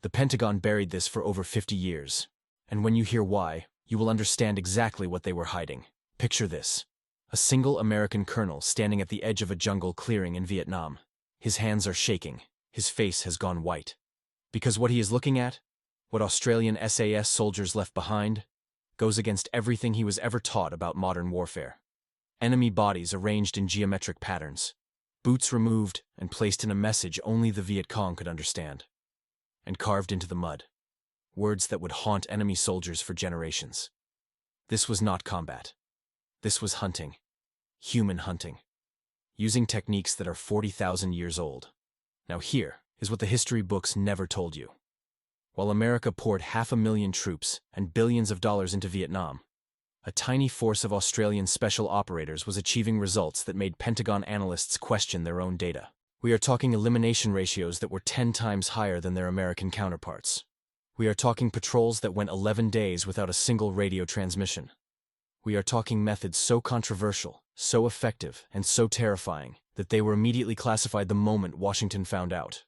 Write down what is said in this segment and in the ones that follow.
The Pentagon buried this for over 50 years. And when you hear why, you will understand exactly what they were hiding. Picture this. A single American colonel standing at the edge of a jungle clearing in Vietnam. His hands are shaking. His face has gone white. Because what he is looking at, what Australian SAS soldiers left behind, goes against everything he was ever taught about modern warfare. Enemy bodies arranged in geometric patterns. Boots removed and placed in a message only the Viet Cong could understand. And carved into the mud. Words that would haunt enemy soldiers for generations. This was not combat. This was hunting. Human hunting. Using techniques that are 40,000 years old. Now here is what the history books never told you. While America poured 500,000 troops and billions of dollars into Vietnam, a tiny force of Australian special operators was achieving results that made Pentagon analysts question their own data. We are talking elimination ratios that were 10 times higher than their American counterparts. We are talking patrols that went 11 days without a single radio transmission. We are talking methods so controversial, so effective, and so terrifying that they were immediately classified the moment Washington found out.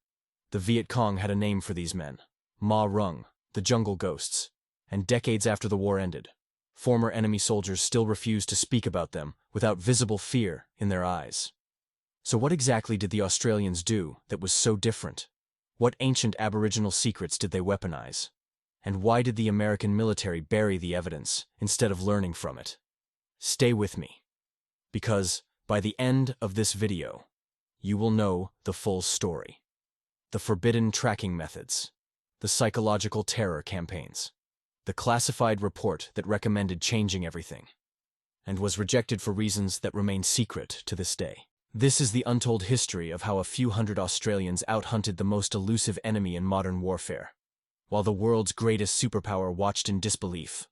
The Viet Cong had a name for these men. Ma Rung, the jungle ghosts. And decades after the war ended, former enemy soldiers still refused to speak about them without visible fear in their eyes. So what exactly did the Australians do that was so different? What ancient Aboriginal secrets did they weaponize? And why did the American military bury the evidence instead of learning from it? Stay with me. Because by the end of this video, you will know the full story. The forbidden tracking methods. The psychological terror campaigns. The classified report that recommended changing everything. And was rejected for reasons that remain secret to this day. This is the untold history of how a few hundred Australians outhunted the most elusive enemy in modern warfare, while the world's greatest superpower watched in disbelief.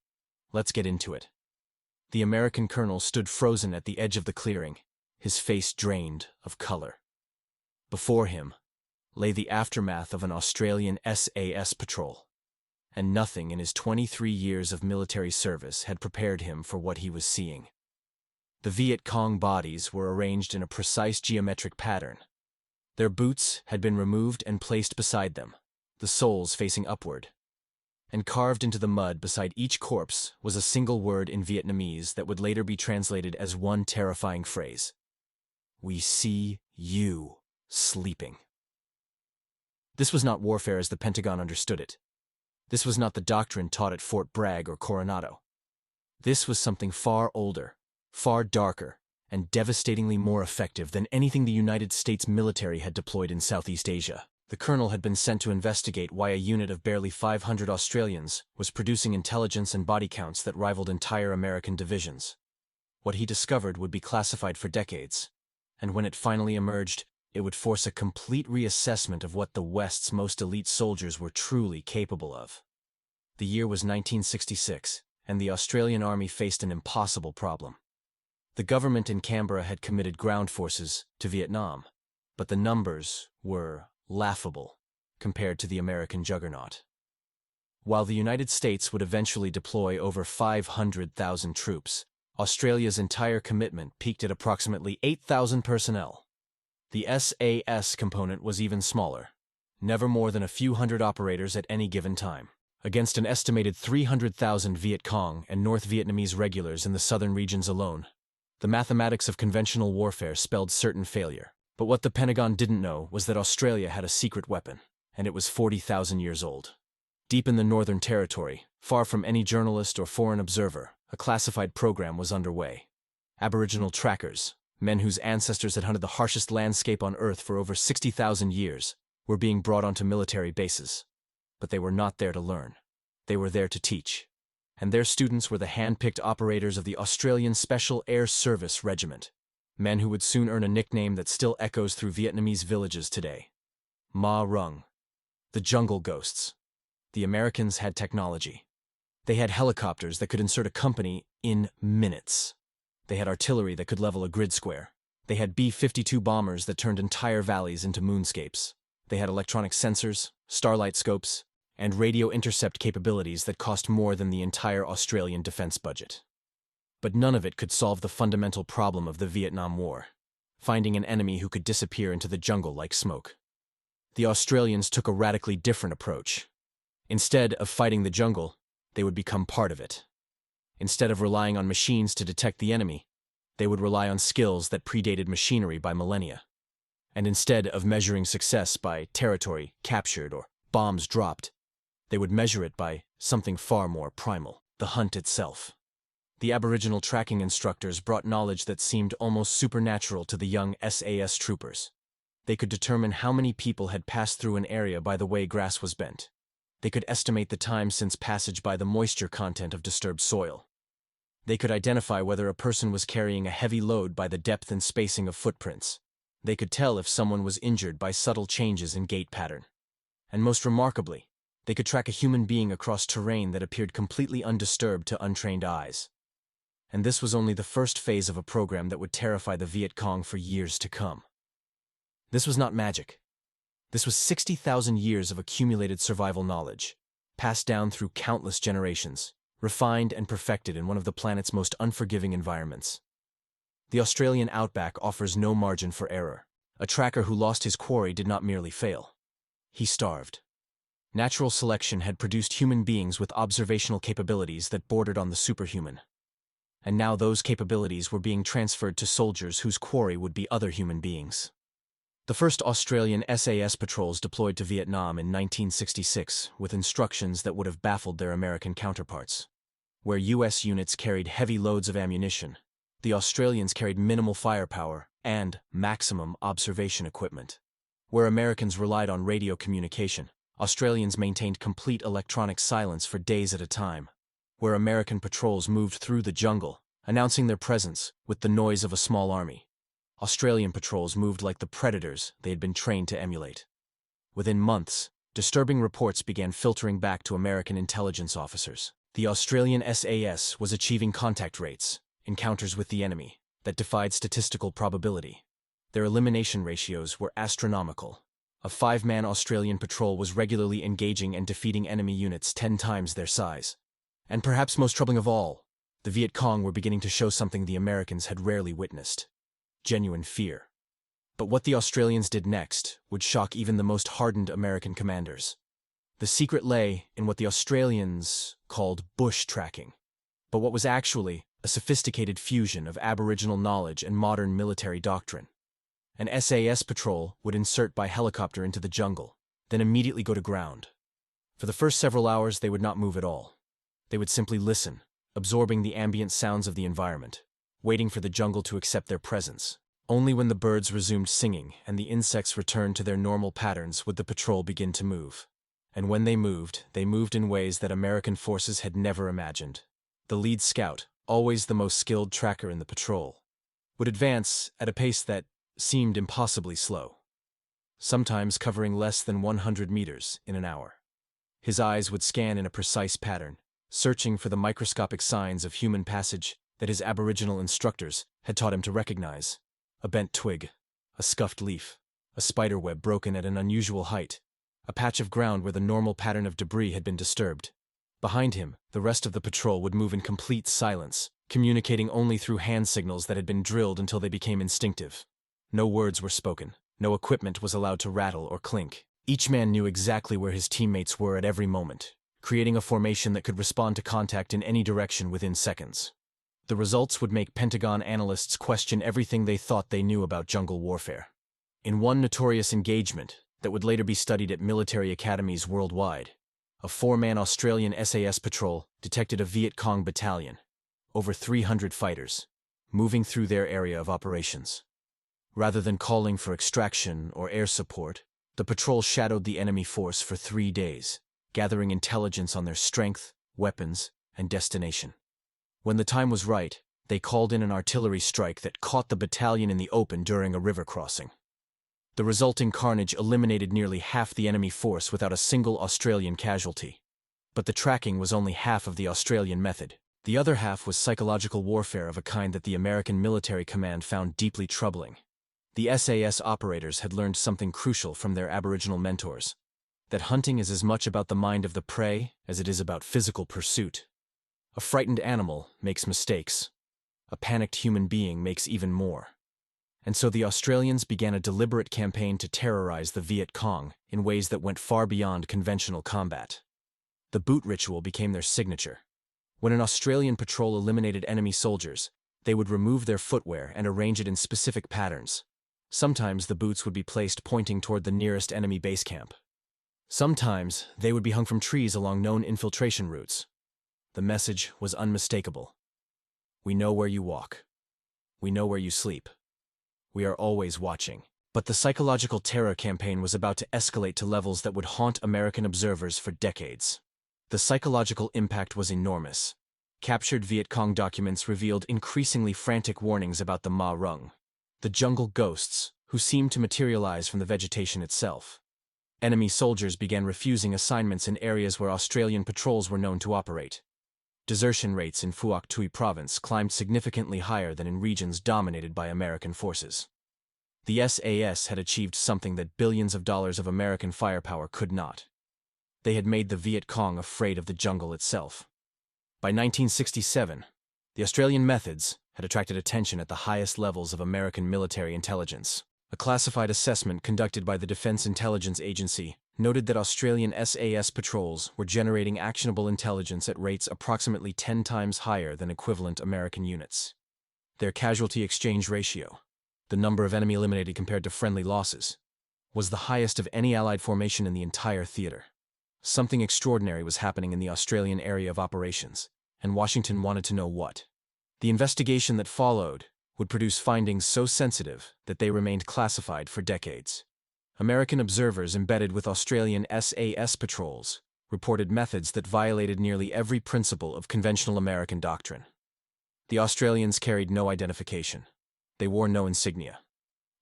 Let's get into it. The American colonel stood frozen at the edge of the clearing, his face drained of color. Before him lay the aftermath of an Australian SAS patrol, and nothing in his 23 years of military service had prepared him for what he was seeing. The Viet Cong bodies were arranged in a precise geometric pattern. Their boots had been removed and placed beside them, the soles facing upward. And carved into the mud beside each corpse was a single word in Vietnamese that would later be translated as one terrifying phrase. We see you sleeping. This was not warfare as the Pentagon understood it. This was not the doctrine taught at Fort Bragg or Coronado. This was something far older, far darker, and devastatingly more effective than anything the United States military had deployed in Southeast Asia. The colonel had been sent to investigate why a unit of barely 500 Australians was producing intelligence and body counts that rivaled entire American divisions. What he discovered would be classified for decades, and when it finally emerged, it would force a complete reassessment of what the West's most elite soldiers were truly capable of. The year was 1966, and the Australian Army faced an impossible problem. The government in Canberra had committed ground forces to Vietnam, but the numbers were laughable compared to the American juggernaut. While the United States would eventually deploy over 500,000 troops, Australia's entire commitment peaked at approximately 8,000 personnel. The SAS component was even smaller, never more than a few hundred operators at any given time, against an estimated 300,000 Viet Cong and North Vietnamese regulars in the southern regions alone. The mathematics of conventional warfare spelled certain failure. But what the Pentagon didn't know was that Australia had a secret weapon, and it was 40,000 years old. Deep in the Northern Territory, far from any journalist or foreign observer, a classified program was underway. Aboriginal trackers, men whose ancestors had hunted the harshest landscape on Earth for over 60,000 years, were being brought onto military bases. But they were not there to learn. They were there to teach. And their students were the hand-picked operators of the Australian Special Air Service Regiment, men who would soon earn a nickname that still echoes through Vietnamese villages today. Ma Rung. The jungle ghosts. The Americans had technology. They had helicopters that could insert a company in minutes. They had artillery that could level a grid square. They had B-52 bombers that turned entire valleys into moonscapes. They had electronic sensors, starlight scopes, and radio intercept capabilities that cost more than the entire Australian defense budget. But none of it could solve the fundamental problem of the Vietnam War, finding an enemy who could disappear into the jungle like smoke. The Australians took a radically different approach. Instead of fighting the jungle, they would become part of it. Instead of relying on machines to detect the enemy, they would rely on skills that predated machinery by millennia. And instead of measuring success by territory captured or bombs dropped, they would measure it by something far more primal, the hunt itself. The Aboriginal tracking instructors brought knowledge that seemed almost supernatural to the young SAS troopers. They could determine how many people had passed through an area by the way grass was bent. They could estimate the time since passage by the moisture content of disturbed soil. They could identify whether a person was carrying a heavy load by the depth and spacing of footprints. They could tell if someone was injured by subtle changes in gait pattern. And most remarkably, they could track a human being across terrain that appeared completely undisturbed to untrained eyes. And this was only the first phase of a program that would terrify the Viet Cong for years to come. This was not magic. This was 60,000 years of accumulated survival knowledge, passed down through countless generations, refined and perfected in one of the planet's most unforgiving environments. The Australian outback offers no margin for error. A tracker who lost his quarry did not merely fail. He starved. Natural selection had produced human beings with observational capabilities that bordered on the superhuman. And now those capabilities were being transferred to soldiers whose quarry would be other human beings. The first Australian SAS patrols deployed to Vietnam in 1966 with instructions that would have baffled their American counterparts. Where U.S. units carried heavy loads of ammunition, the Australians carried minimal firepower and maximum observation equipment. Where Americans relied on radio communication, Australians maintained complete electronic silence for days at a time. Where American patrols moved through the jungle, announcing their presence with the noise of a small army, Australian patrols moved like the predators they had been trained to emulate. Within months, disturbing reports began filtering back to American intelligence officers. The Australian SAS was achieving contact rates, encounters with the enemy, that defied statistical probability. Their elimination ratios were astronomical. A 5-man Australian patrol was regularly engaging and defeating enemy units 10 times their size. And perhaps most troubling of all, the Viet Cong were beginning to show something the Americans had rarely witnessed: genuine fear. But what the Australians did next would shock even the most hardened American commanders. The secret lay in what the Australians called bush tracking, but what was actually a sophisticated fusion of Aboriginal knowledge and modern military doctrine. An SAS patrol would insert by helicopter into the jungle, then immediately go to ground. For the first several hours, they would not move at all. They would simply listen, absorbing the ambient sounds of the environment, waiting for the jungle to accept their presence. Only when the birds resumed singing and the insects returned to their normal patterns would the patrol begin to move. And when they moved in ways that American forces had never imagined. The lead scout, always the most skilled tracker in the patrol, would advance at a pace that seemed impossibly slow, sometimes covering less than 100 meters in an hour. His eyes would scan in a precise pattern, searching for the microscopic signs of human passage that his Aboriginal instructors had taught him to recognize. A bent twig, a scuffed leaf, a spider web broken at an unusual height, a patch of ground where the normal pattern of debris had been disturbed. Behind him, the rest of the patrol would move in complete silence, communicating only through hand signals that had been drilled until they became instinctive. No words were spoken, no equipment was allowed to rattle or clink. Each man knew exactly where his teammates were at every moment, creating a formation that could respond to contact in any direction within seconds. The results would make Pentagon analysts question everything they thought they knew about jungle warfare. In one notorious engagement that would later be studied at military academies worldwide, a 4-man Australian SAS patrol detected a Viet Cong battalion, over 300 fighters, moving through their area of operations. Rather than calling for extraction or air support, the patrol shadowed the enemy force for 3 days, gathering intelligence on their strength, weapons, and destination. When the time was right, they called in an artillery strike that caught the battalion in the open during a river crossing. The resulting carnage eliminated nearly half the enemy force without a single Australian casualty. But the tracking was only half of the Australian method. The other half was psychological warfare of a kind that the American military command found deeply troubling. The SAS operators had learned something crucial from their Aboriginal mentors: that hunting is as much about the mind of the prey as it is about physical pursuit. A frightened animal makes mistakes. A panicked human being makes even more. And so the Australians began a deliberate campaign to terrorize the Viet Cong in ways that went far beyond conventional combat. The boot ritual became their signature. When an Australian patrol eliminated enemy soldiers, they would remove their footwear and arrange it in specific patterns. Sometimes the boots would be placed pointing toward the nearest enemy base camp. Sometimes they would be hung from trees along known infiltration routes. The message was unmistakable. We know where you walk. We know where you sleep. We are always watching. But the psychological terror campaign was about to escalate to levels that would haunt American observers for decades. The psychological impact was enormous. Captured Viet Cong documents revealed increasingly frantic warnings about the Ma Rung, the jungle ghosts, who seemed to materialize from the vegetation itself. Enemy soldiers began refusing assignments in areas where Australian patrols were known to operate. Desertion rates in Phuoc Tuy Province climbed significantly higher than in regions dominated by American forces. The SAS had achieved something that billions of dollars of American firepower could not. They had made the Viet Cong afraid of the jungle itself. By 1967, the Australian methods had attracted attention at the highest levels of American military intelligence. A classified assessment conducted by the Defense Intelligence Agency noted that Australian SAS patrols were generating actionable intelligence at rates approximately 10 times higher than equivalent American units. Their casualty exchange ratio, the number of enemy eliminated compared to friendly losses, was the highest of any Allied formation in the entire theater. Something extraordinary was happening in the Australian area of operations, and Washington wanted to know what. The investigation that followed would produce findings so sensitive that they remained classified for decades. American observers embedded with Australian SAS patrols reported methods that violated nearly every principle of conventional American doctrine. The Australians carried no identification. They wore no insignia.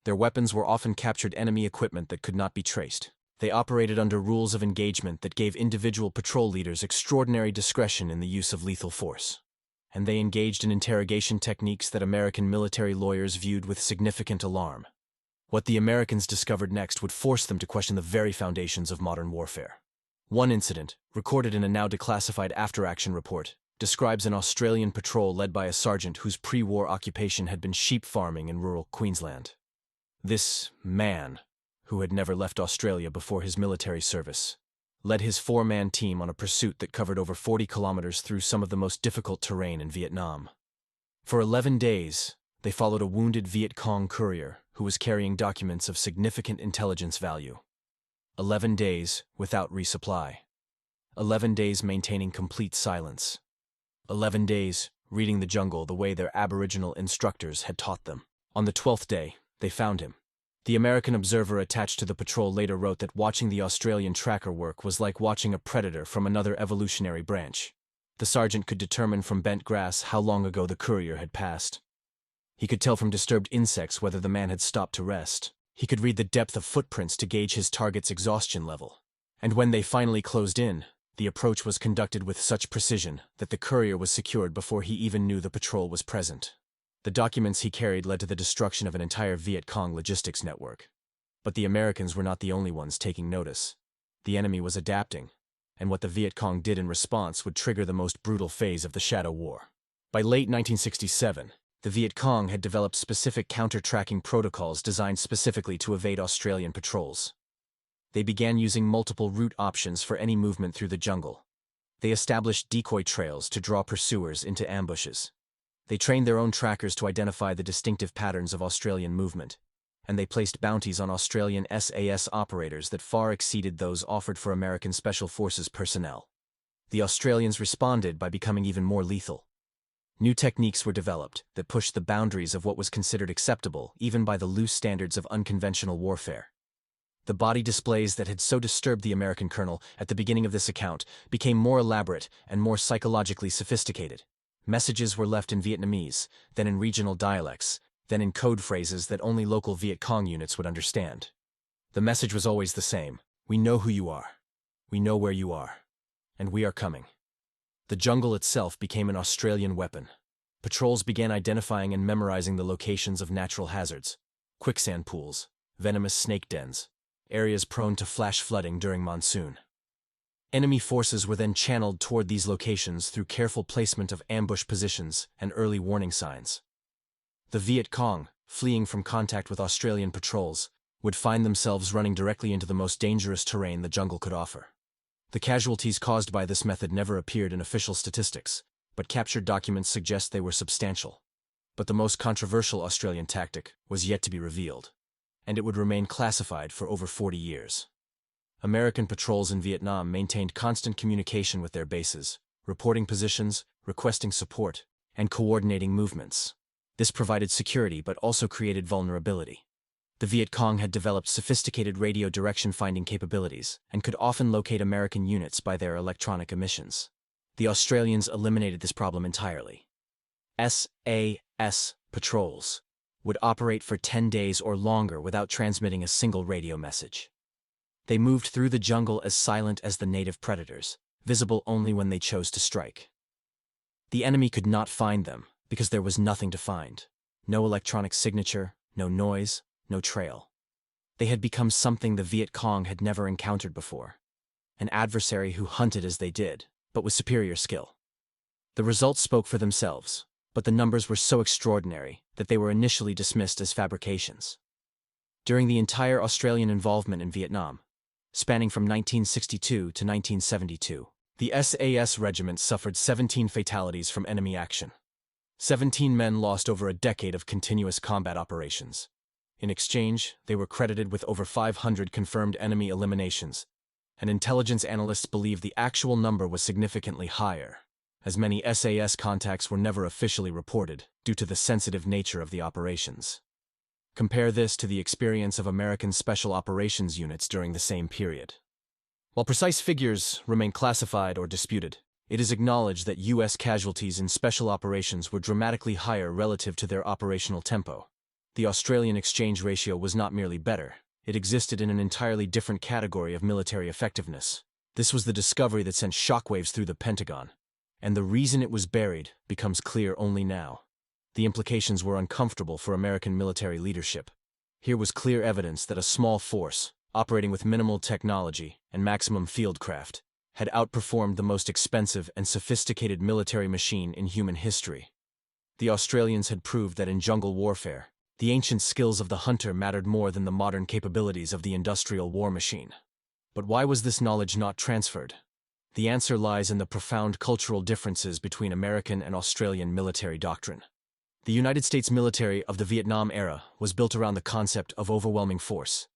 Their weapons were often captured enemy equipment that could not be traced. They operated under rules of engagement that gave individual patrol leaders extraordinary discretion in the use of lethal force. And they engaged in interrogation techniques that American military lawyers viewed with significant alarm. What the Americans discovered next would force them to question the very foundations of modern warfare. One incident, recorded in a now declassified after-action report, describes an Australian patrol led by a sergeant whose pre-war occupation had been sheep farming in rural Queensland. This man, who had never left Australia before his military service, led his 4-man team on a pursuit that covered over 40 kilometers through some of the most difficult terrain in Vietnam. For 11 days, they followed a wounded Viet Cong courier who was carrying documents of significant intelligence value. 11 days without resupply. 11 days maintaining complete silence. 11 days reading the jungle the way their Aboriginal instructors had taught them. On the 12th day, they found him. The American observer attached to the patrol later wrote that watching the Australian tracker work was like watching a predator from another evolutionary branch. The sergeant could determine from bent grass how long ago the courier had passed. He could tell from disturbed insects whether the man had stopped to rest. He could read the depth of footprints to gauge his target's exhaustion level. And when they finally closed in, the approach was conducted with such precision that the courier was secured before he even knew the patrol was present. The documents he carried led to the destruction of an entire Viet Cong logistics network. But the Americans were not the only ones taking notice. The enemy was adapting, and what the Viet Cong did in response would trigger the most brutal phase of the Shadow War. By late 1967, the Viet Cong had developed specific counter-tracking protocols designed specifically to evade Australian patrols. They began using multiple route options for any movement through the jungle. They established decoy trails to draw pursuers into ambushes. They trained their own trackers to identify the distinctive patterns of Australian movement, and they placed bounties on Australian SAS operators that far exceeded those offered for American Special Forces personnel. The Australians responded by becoming even more lethal. New techniques were developed that pushed the boundaries of what was considered acceptable even by the loose standards of unconventional warfare. The body displays that had so disturbed the American colonel at the beginning of this account became more elaborate and more psychologically sophisticated. Messages were left in Vietnamese, then in regional dialects, then in code phrases that only local Viet Cong units would understand. The message was always the same: we know who you are, we know where you are, and we are coming. The jungle itself became an Australian weapon. Patrols began identifying and memorizing the locations of natural hazards: quicksand pools, venomous snake dens, areas prone to flash flooding during monsoon. Enemy forces were then channeled toward these locations through careful placement of ambush positions and early warning signs. The Viet Cong, fleeing from contact with Australian patrols, would find themselves running directly into the most dangerous terrain the jungle could offer. The casualties caused by this method never appeared in official statistics, but captured documents suggest they were substantial. But the most controversial Australian tactic was yet to be revealed, and it would remain classified for over 40 years. American patrols in Vietnam maintained constant communication with their bases, reporting positions, requesting support, and coordinating movements. This provided security but also created vulnerability. The Viet Cong had developed sophisticated radio direction-finding capabilities and could often locate American units by their electronic emissions. The Australians eliminated this problem entirely. SAS patrols would operate for 10 days or longer without transmitting a single radio message. They moved through the jungle as silent as the native predators, visible only when they chose to strike. The enemy could not find them because there was nothing to find. No electronic signature, no noise, no trail. They had become something the Viet Cong had never encountered before. An adversary who hunted as they did, but with superior skill. The results spoke for themselves, but the numbers were so extraordinary that they were initially dismissed as fabrications. During the entire Australian involvement in Vietnam, spanning from 1962 to 1972, the SAS regiment suffered 17 fatalities from enemy action. 17 men lost over a decade of continuous combat operations. In exchange, they were credited with over 500 confirmed enemy eliminations, and intelligence analysts believe the actual number was significantly higher, as many SAS contacts were never officially reported due to the sensitive nature of the operations. Compare this to the experience of American Special Operations units during the same period. While precise figures remain classified or disputed, it is acknowledged that U.S. casualties in special operations were dramatically higher relative to their operational tempo. The Australian exchange ratio was not merely better, it existed in an entirely different category of military effectiveness. This was the discovery that sent shockwaves through the Pentagon, and the reason it was buried becomes clear only now. The implications were uncomfortable for American military leadership. Here was clear evidence that a small force, operating with minimal technology and maximum fieldcraft, had outperformed the most expensive and sophisticated military machine in human history. The Australians had proved that in jungle warfare, the ancient skills of the hunter mattered more than the modern capabilities of the industrial war machine. But why was this knowledge not transferred? The answer lies in the profound cultural differences between American and Australian military doctrine. The United States military of the Vietnam era was built around the concept of overwhelming force,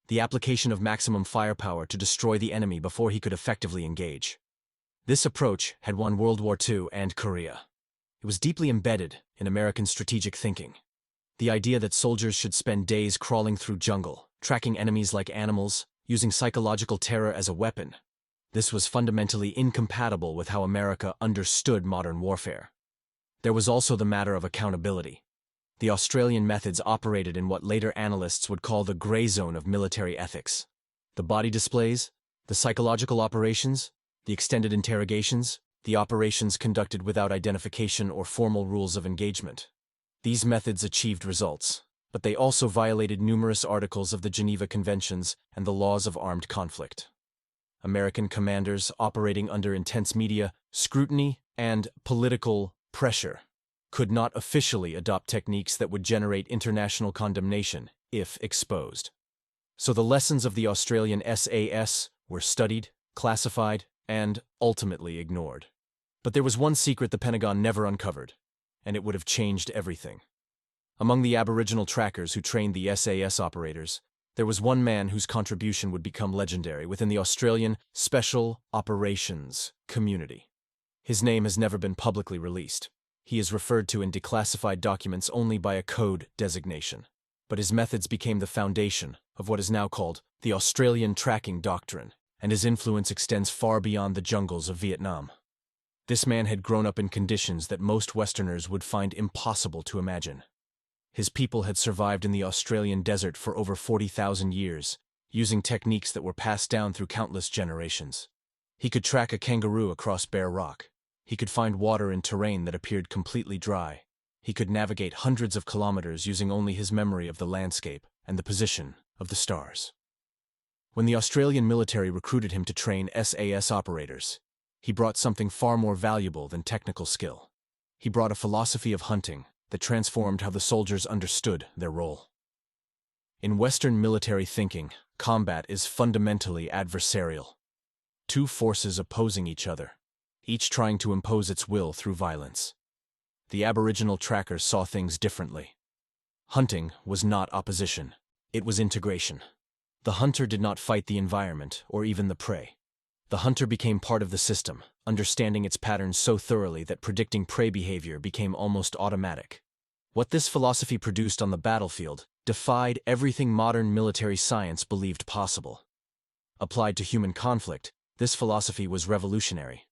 the application of maximum firepower to destroy the enemy before he could effectively engage. This approach had won World War II and Korea. It was deeply embedded in American strategic thinking. The idea that soldiers should spend days crawling through jungle, tracking enemies like animals, using psychological terror as a weapon. This was fundamentally incompatible with how America understood modern warfare. There was also the matter of accountability. The Australian methods operated in what later analysts would call the gray zone of military ethics. The body displays, the psychological operations, the extended interrogations, the operations conducted without identification or formal rules of engagement. These methods achieved results, but they also violated numerous articles of the Geneva Conventions and the laws of armed conflict. American commanders operating under intense media scrutiny and political pressure could not officially adopt techniques that would generate international condemnation if exposed. So the lessons of the Australian SAS were studied, classified, and ultimately ignored. But there was one secret the Pentagon never uncovered, and it would have changed everything. Among the Aboriginal trackers who trained the SAS operators, there was one man whose contribution would become legendary within the Australian Special Operations community. His name has never been publicly released. He is referred to in declassified documents only by a code designation. But his methods became the foundation of what is now called the Australian Tracking Doctrine, and his influence extends far beyond the jungles of Vietnam. This man had grown up in conditions that most Westerners would find impossible to imagine. His people had survived in the Australian desert for over 40,000 years, using techniques that were passed down through countless generations. He could track a kangaroo across bare rock. He could find water in terrain that appeared completely dry. He could navigate hundreds of kilometers using only his memory of the landscape and the position of the stars. When the Australian military recruited him to train SAS operators, he brought something far more valuable than technical skill. He brought a philosophy of hunting that transformed how the soldiers understood their role. In Western military thinking, combat is fundamentally adversarial. Two forces opposing each other, each trying to impose its will through violence. The Aboriginal trackers saw things differently. Hunting was not opposition, it was integration. The hunter did not fight the environment or even the prey. The hunter became part of the system, understanding its patterns so thoroughly that predicting prey behavior became almost automatic. What this philosophy produced on the battlefield defied everything modern military science believed possible. Applied to human conflict, this philosophy was revolutionary.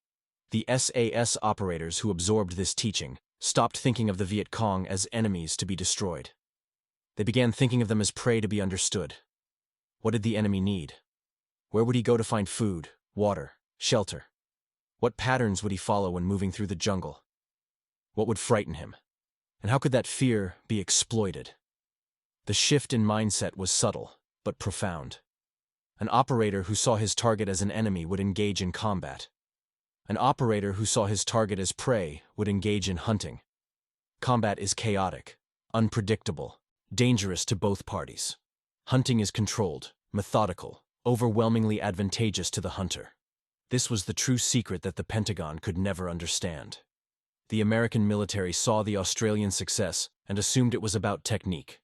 The SAS operators who absorbed this teaching stopped thinking of the Viet Cong as enemies to be destroyed. They began thinking of them as prey to be understood. What did the enemy need? Where would he go to find food, water, shelter? What patterns would he follow when moving through the jungle? What would frighten him? And how could that fear be exploited? The shift in mindset was subtle, but profound. An operator who saw his target as an enemy would engage in combat. An operator who saw his target as prey would engage in hunting. Combat is chaotic, unpredictable, dangerous to both parties. Hunting is controlled, methodical, overwhelmingly advantageous to the hunter. This was the true secret that the Pentagon could never understand. The American military saw the Australian success and assumed it was about technique.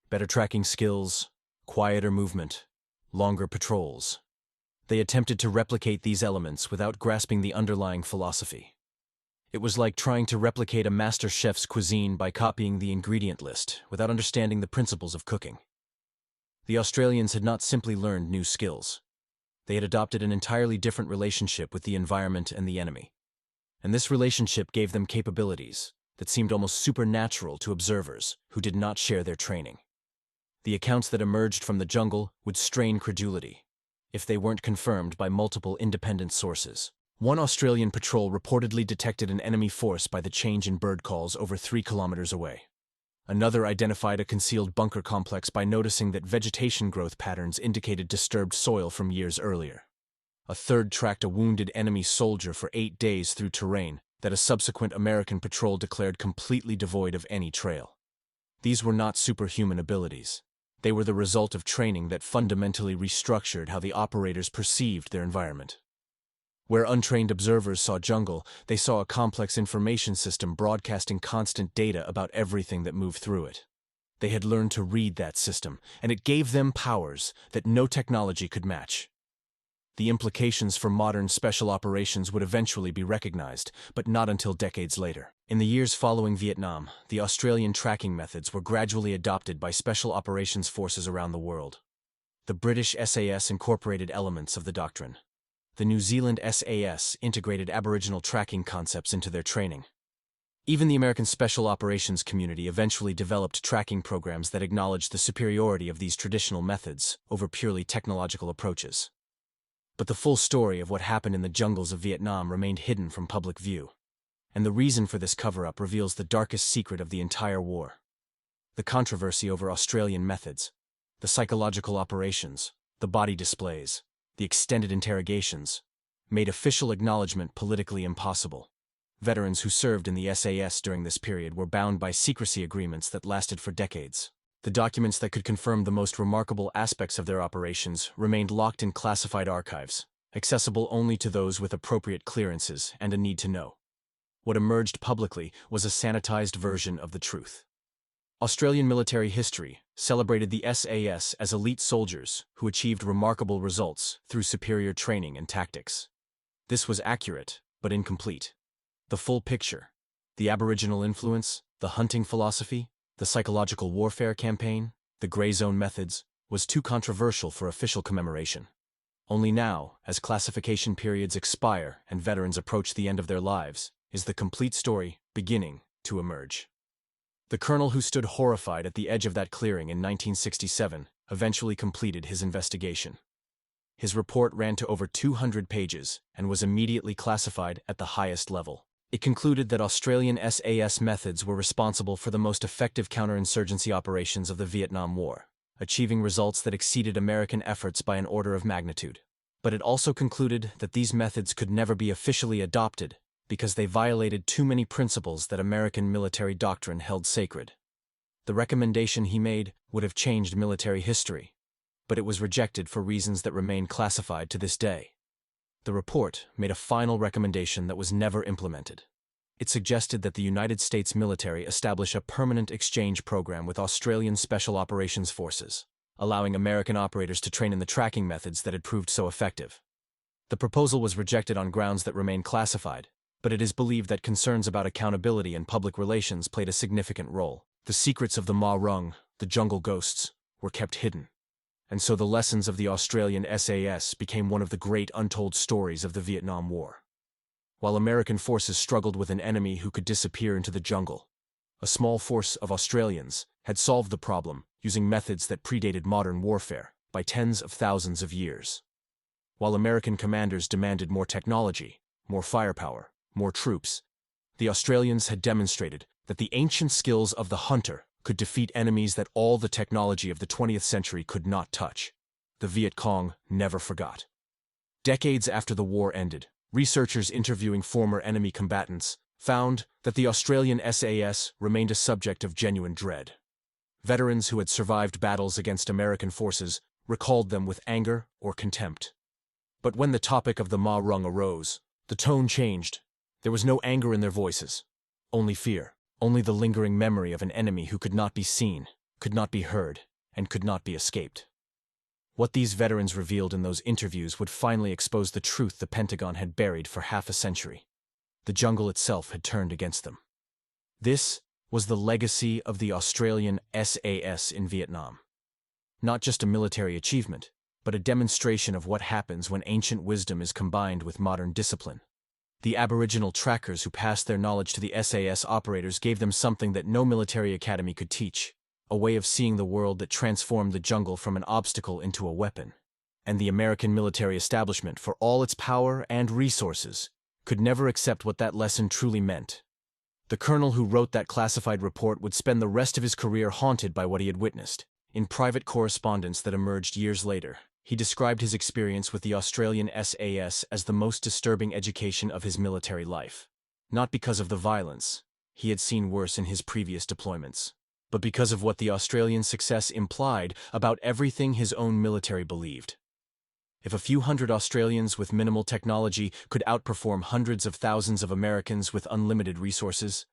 Better tracking skills, quieter movement, longer patrols. They attempted to replicate these elements without grasping the underlying philosophy. It was like trying to replicate a master chef's cuisine by copying the ingredient list without understanding the principles of cooking. The Australians had not simply learned new skills. They had adopted an entirely different relationship with the environment and the enemy. And this relationship gave them capabilities that seemed almost supernatural to observers who did not share their training. The accounts that emerged from the jungle would strain credulity, if they weren't confirmed by multiple independent sources. One Australian patrol reportedly detected an enemy force by the change in bird calls over 3 kilometers away. Another identified a concealed bunker complex by noticing that vegetation growth patterns indicated disturbed soil from years earlier. A third tracked a wounded enemy soldier for 8 days through terrain that a subsequent American patrol declared completely devoid of any trail. These were not superhuman abilities. They were the result of training that fundamentally restructured how the operators perceived their environment. Where untrained observers saw jungle, they saw a complex information system broadcasting constant data about everything that moved through it. They had learned to read that system, and it gave them powers that no technology could match. The implications for modern special operations would eventually be recognized, but not until decades later. In the years following Vietnam, the Australian tracking methods were gradually adopted by special operations forces around the world. The British SAS incorporated elements of the doctrine. The New Zealand SAS integrated Aboriginal tracking concepts into their training. Even the American special operations community eventually developed tracking programs that acknowledged the superiority of these traditional methods over purely technological approaches. But the full story of what happened in the jungles of Vietnam remained hidden from public view. And the reason for this cover-up reveals the darkest secret of the entire war. The controversy over Australian methods, the psychological operations, the body displays, the extended interrogations, made official acknowledgement politically impossible. Veterans who served in the SAS during this period were bound by secrecy agreements that lasted for decades. The documents that could confirm the most remarkable aspects of their operations remained locked in classified archives, accessible only to those with appropriate clearances and a need to know. What emerged publicly was a sanitized version of the truth. Australian military history celebrated the SAS as elite soldiers who achieved remarkable results through superior training and tactics. This was accurate, but incomplete. The full picture, the Aboriginal influence, the hunting philosophy, the psychological warfare campaign, the gray zone methods, was too controversial for official commemoration. Only now, as classification periods expire and veterans approach the end of their lives, is the complete story beginning to emerge. The colonel who stood horrified at the edge of that clearing in 1967 eventually completed his investigation. His report ran to over 200 pages and was immediately classified at the highest level. It concluded that Australian SAS methods were responsible for the most effective counterinsurgency operations of the Vietnam War, achieving results that exceeded American efforts by an order of magnitude. But it also concluded that these methods could never be officially adopted because they violated too many principles that American military doctrine held sacred. The recommendation he made would have changed military history, but it was rejected for reasons that remain classified to this day. The report made a final recommendation that was never implemented. It suggested that the United States military establish a permanent exchange program with Australian Special Operations Forces, allowing American operators to train in the tracking methods that had proved so effective. The proposal was rejected on grounds that remain classified, but it is believed that concerns about accountability and public relations played a significant role. The secrets of the Ma Rung, the jungle ghosts, were kept hidden, and so the lessons of the Australian SAS became one of the great untold stories of the Vietnam War. While American forces struggled with an enemy who could disappear into the jungle, a small force of Australians had solved the problem using methods that predated modern warfare by tens of thousands of years. While American commanders demanded more technology, more firepower, more troops, the Australians had demonstrated that the ancient skills of the hunter could defeat enemies that all the technology of the 20th century could not touch. The Viet Cong never forgot. Decades after the war ended, researchers interviewing former enemy combatants found that the Australian SAS remained a subject of genuine dread. Veterans who had survived battles against American forces recalled them with anger or contempt. But when the topic of the Ma Rung arose, the tone changed. There was no anger in their voices, only fear, only the lingering memory of an enemy who could not be seen, could not be heard, and could not be escaped. What these veterans revealed in those interviews would finally expose the truth the Pentagon had buried for half a century. The jungle itself had turned against them. This was the legacy of the Australian SAS in Vietnam. Not just a military achievement, but a demonstration of what happens when ancient wisdom is combined with modern discipline. The Aboriginal trackers who passed their knowledge to the SAS operators gave them something that no military academy could teach, a way of seeing the world that transformed the jungle from an obstacle into a weapon. And the American military establishment, for all its power and resources, could never accept what that lesson truly meant. The colonel who wrote that classified report would spend the rest of his career haunted by what he had witnessed. In private correspondence that emerged years later, he described his experience with the Australian SAS as the most disturbing education of his military life. Not because of the violence, he had seen worse in his previous deployments, but because of what the Australian success implied about everything his own military believed. If a few hundred Australians with minimal technology could outperform hundreds of thousands of Americans with unlimited resources,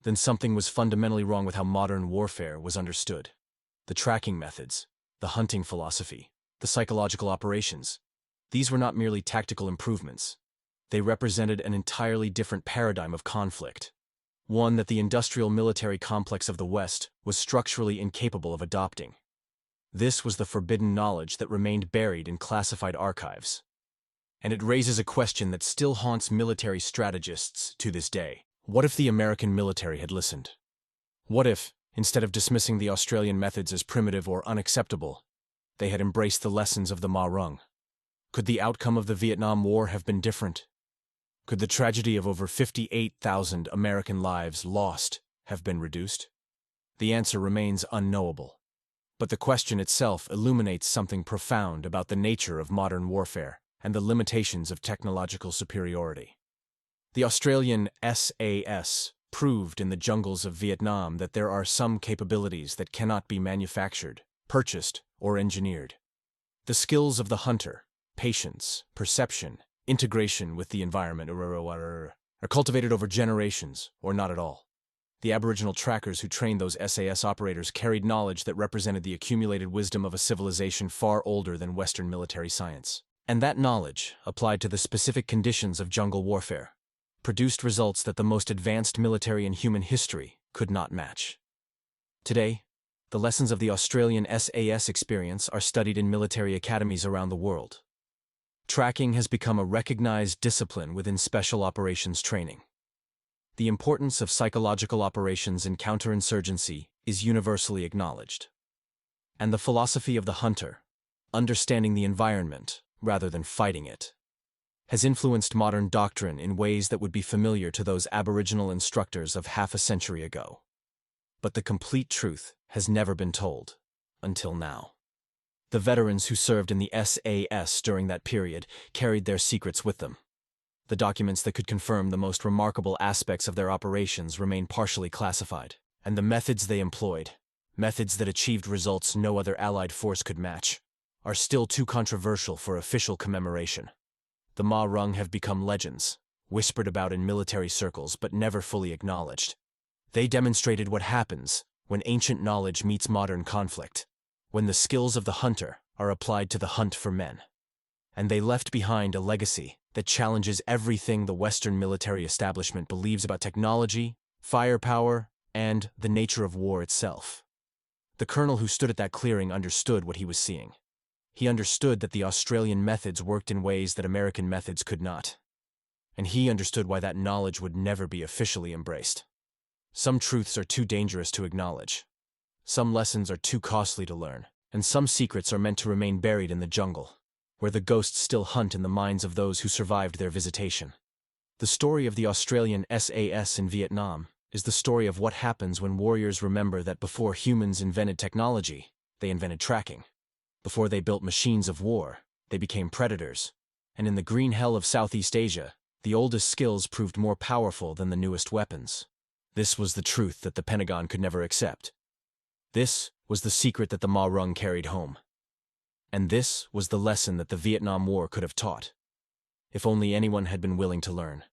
then something was fundamentally wrong with how modern warfare was understood. The tracking methods, the hunting philosophy, the psychological operations, these were not merely tactical improvements. They represented an entirely different paradigm of conflict, one that the industrial military complex of the West was structurally incapable of adopting. This was the forbidden knowledge that remained buried in classified archives. And it raises a question that still haunts military strategists to this day. What if the American military had listened? What if, instead of dismissing the Australian methods as primitive or unacceptable, they had embraced the lessons of the Ma Rung? Could the outcome of the Vietnam War have been different? Could the tragedy of over 58,000 American lives lost have been reduced? The answer remains unknowable. But the question itself illuminates something profound about the nature of modern warfare and the limitations of technological superiority. The Australian SAS proved in the jungles of Vietnam that there are some capabilities that cannot be manufactured, purchased, or engineered. The skills of the hunter, patience, perception, integration with the environment are cultivated over generations, or not at all. The Aboriginal trackers who trained those SAS operators carried knowledge that represented the accumulated wisdom of a civilization far older than Western military science. And that knowledge, applied to the specific conditions of jungle warfare, produced results that the most advanced military in human history could not match. Today, the lessons of the Australian SAS experience are studied in military academies around the world. Tracking has become a recognized discipline within special operations training. The importance of psychological operations in counterinsurgency is universally acknowledged. And the philosophy of the hunter, understanding the environment rather than fighting it, has influenced modern doctrine in ways that would be familiar to those Aboriginal instructors of half a century ago. But the complete truth has never been told, until now. The veterans who served in the SAS during that period carried their secrets with them. The documents that could confirm the most remarkable aspects of their operations remain partially classified, and the methods they employed, methods that achieved results no other Allied force could match, are still too controversial for official commemoration. The Ma Rung have become legends, whispered about in military circles but never fully acknowledged. They demonstrated what happens when ancient knowledge meets modern conflict, when the skills of the hunter are applied to the hunt for men. And they left behind a legacy that challenges everything the Western military establishment believes about technology, firepower, and the nature of war itself. The colonel who stood at that clearing understood what he was seeing. He understood that the Australian methods worked in ways that American methods could not. And he understood why that knowledge would never be officially embraced. Some truths are too dangerous to acknowledge. Some lessons are too costly to learn, and some secrets are meant to remain buried in the jungle, where the ghosts still hunt in the minds of those who survived their visitation. The story of the Australian SAS in Vietnam is the story of what happens when warriors remember that before humans invented technology, they invented tracking. Before they built machines of war, they became predators. And in the green hell of Southeast Asia, the oldest skills proved more powerful than the newest weapons. This was the truth that the Pentagon could never accept. This was the secret that the Ma Rung carried home. And this was the lesson that the Vietnam War could have taught, if only anyone had been willing to learn.